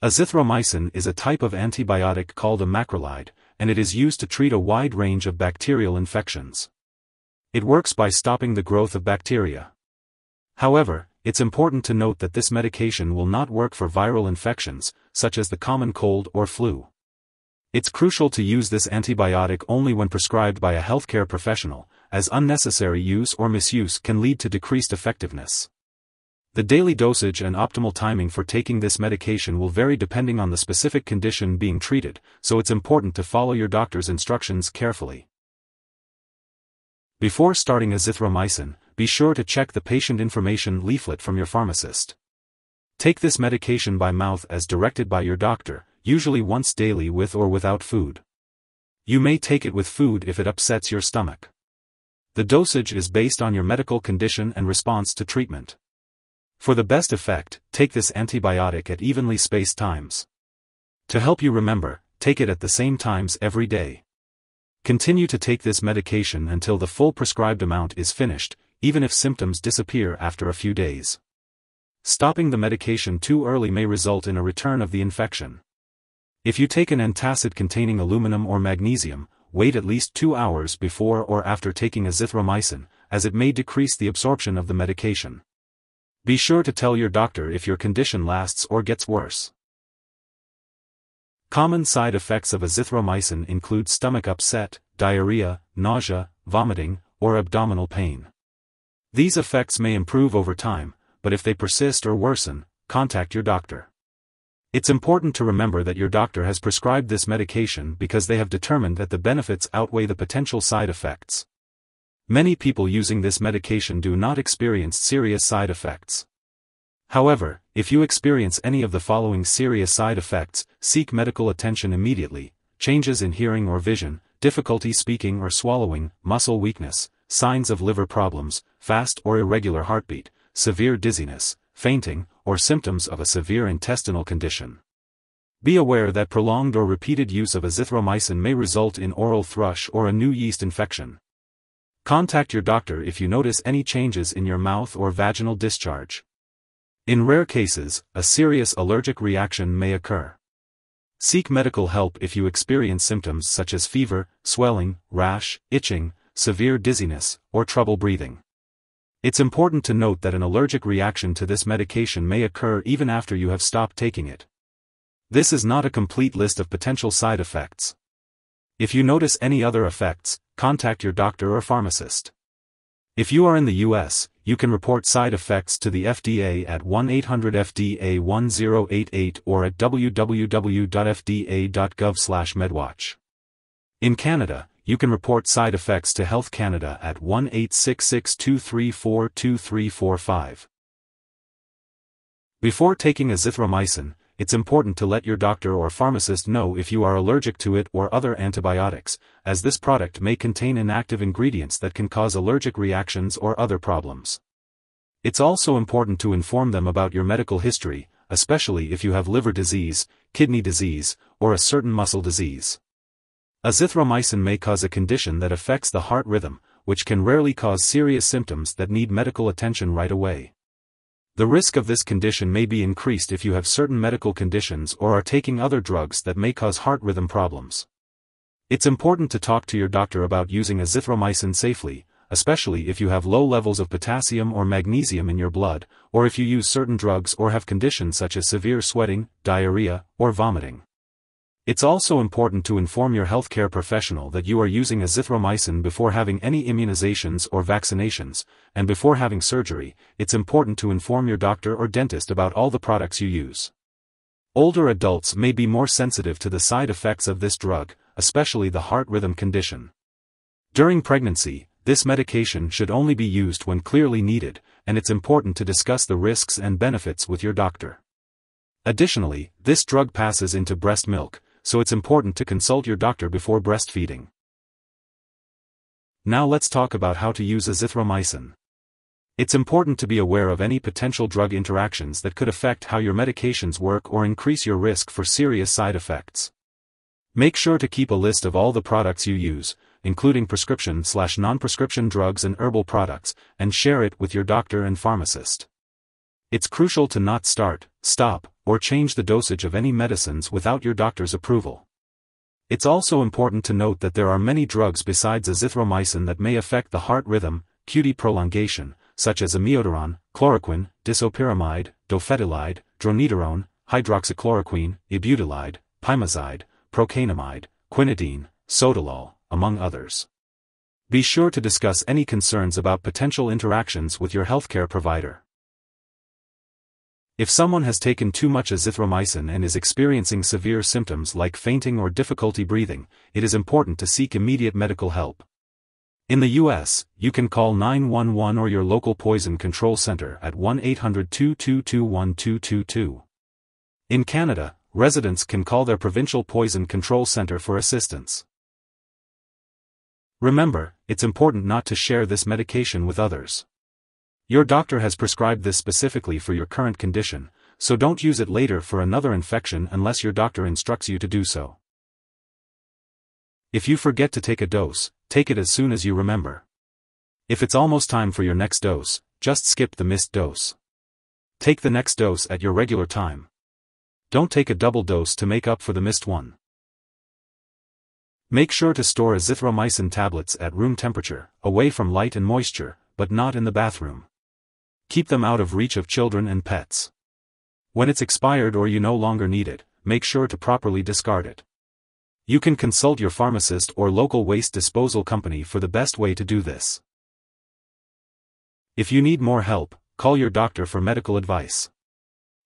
Azithromycin is a type of antibiotic called a macrolide, and it is used to treat a wide range of bacterial infections. It works by stopping the growth of bacteria. However, it's important to note that this medication will not work for viral infections, such as the common cold or flu. It's crucial to use this antibiotic only when prescribed by a healthcare professional, as unnecessary use or misuse can lead to decreased effectiveness. The daily dosage and optimal timing for taking this medication will vary depending on the specific condition being treated, so it's important to follow your doctor's instructions carefully. Before starting azithromycin, be sure to check the patient information leaflet from your pharmacist. Take this medication by mouth as directed by your doctor, usually once daily with or without food. You may take it with food if it upsets your stomach. The dosage is based on your medical condition and response to treatment. For the best effect, take this antibiotic at evenly spaced times. To help you remember, take it at the same times every day. Continue to take this medication until the full prescribed amount is finished, even if symptoms disappear after a few days. Stopping the medication too early may result in a return of the infection. If you take an antacid containing aluminum or magnesium, wait at least 2 hours before or after taking azithromycin, as it may decrease the absorption of the medication. Be sure to tell your doctor if your condition lasts or gets worse. Common side effects of azithromycin include stomach upset, diarrhea, nausea, vomiting, or abdominal pain. These effects may improve over time, but if they persist or worsen, contact your doctor. It's important to remember that your doctor has prescribed this medication because they have determined that the benefits outweigh the potential side effects. Many people using this medication do not experience serious side effects. However, if you experience any of the following serious side effects, seek medical attention immediately: changes in hearing or vision, difficulty speaking or swallowing, muscle weakness, signs of liver problems, fast or irregular heartbeat, severe dizziness, fainting, or symptoms of a severe intestinal condition. Be aware that prolonged or repeated use of azithromycin may result in oral thrush or a new yeast infection. Contact your doctor if you notice any changes in your mouth or vaginal discharge. In rare cases, a serious allergic reaction may occur. Seek medical help if you experience symptoms such as fever, swelling, rash, itching, severe dizziness, or trouble breathing. It's important to note that an allergic reaction to this medication may occur even after you have stopped taking it. This is not a complete list of potential side effects. If you notice any other effects, contact your doctor or pharmacist. If you are in the US, you can report side effects to the FDA at 1-800-FDA-1088 or at www.fda.gov/medwatch. In Canada, you can report side effects to Health Canada at 1-866-234-2345. Before taking azithromycin, it's important to let your doctor or pharmacist know if you are allergic to it or other antibiotics, as this product may contain inactive ingredients that can cause allergic reactions or other problems. It's also important to inform them about your medical history, especially if you have liver disease, kidney disease, or a certain muscle disease. Azithromycin may cause a condition that affects the heart rhythm, which can rarely cause serious symptoms that need medical attention right away. The risk of this condition may be increased if you have certain medical conditions or are taking other drugs that may cause heart rhythm problems. It's important to talk to your doctor about using azithromycin safely, especially if you have low levels of potassium or magnesium in your blood, or if you use certain drugs or have conditions such as severe sweating, diarrhea, or vomiting. It's also important to inform your healthcare professional that you are using azithromycin before having any immunizations or vaccinations, and before having surgery. It's important to inform your doctor or dentist about all the products you use. Older adults may be more sensitive to the side effects of this drug, especially the heart rhythm condition. During pregnancy, this medication should only be used when clearly needed, and it's important to discuss the risks and benefits with your doctor. Additionally, this drug passes into breast milk, so it's important to consult your doctor before breastfeeding. Now let's talk about how to use azithromycin. It's important to be aware of any potential drug interactions that could affect how your medications work or increase your risk for serious side effects. Make sure to keep a list of all the products you use, including prescription/non-prescription drugs and herbal products, and share it with your doctor and pharmacist. It's crucial to not start, stop, or change the dosage of any medicines without your doctor's approval. It's also important to note that there are many drugs besides azithromycin that may affect the heart rhythm, QT prolongation, such as amiodarone, chloroquine, disopyramide, dofetilide, dronedarone, hydroxychloroquine, ibutylide, pimazide, procainamide, quinidine, sotalol, among others. Be sure to discuss any concerns about potential interactions with your healthcare provider. If someone has taken too much azithromycin and is experiencing severe symptoms like fainting or difficulty breathing, it is important to seek immediate medical help. In the U.S., you can call 911 or your local poison control center at 1-800-222-1222. In Canada, residents can call their provincial poison control center for assistance. Remember, it's important not to share this medication with others. Your doctor has prescribed this specifically for your current condition, so don't use it later for another infection unless your doctor instructs you to do so. If you forget to take a dose, take it as soon as you remember. If it's almost time for your next dose, just skip the missed dose. Take the next dose at your regular time. Don't take a double dose to make up for the missed one. Make sure to store azithromycin tablets at room temperature, away from light and moisture, but not in the bathroom. Keep them out of reach of children and pets. When it's expired or you no longer need it, make sure to properly discard it. You can consult your pharmacist or local waste disposal company for the best way to do this. If you need more help, call your doctor for medical advice.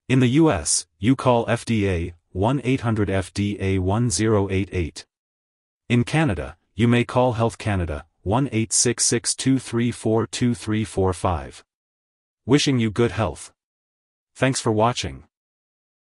In the US, you call FDA, 1-800-FDA-1088. In Canada, you may call Health Canada, 1-866-234-2345. Wishing you good health. Thanks for watching.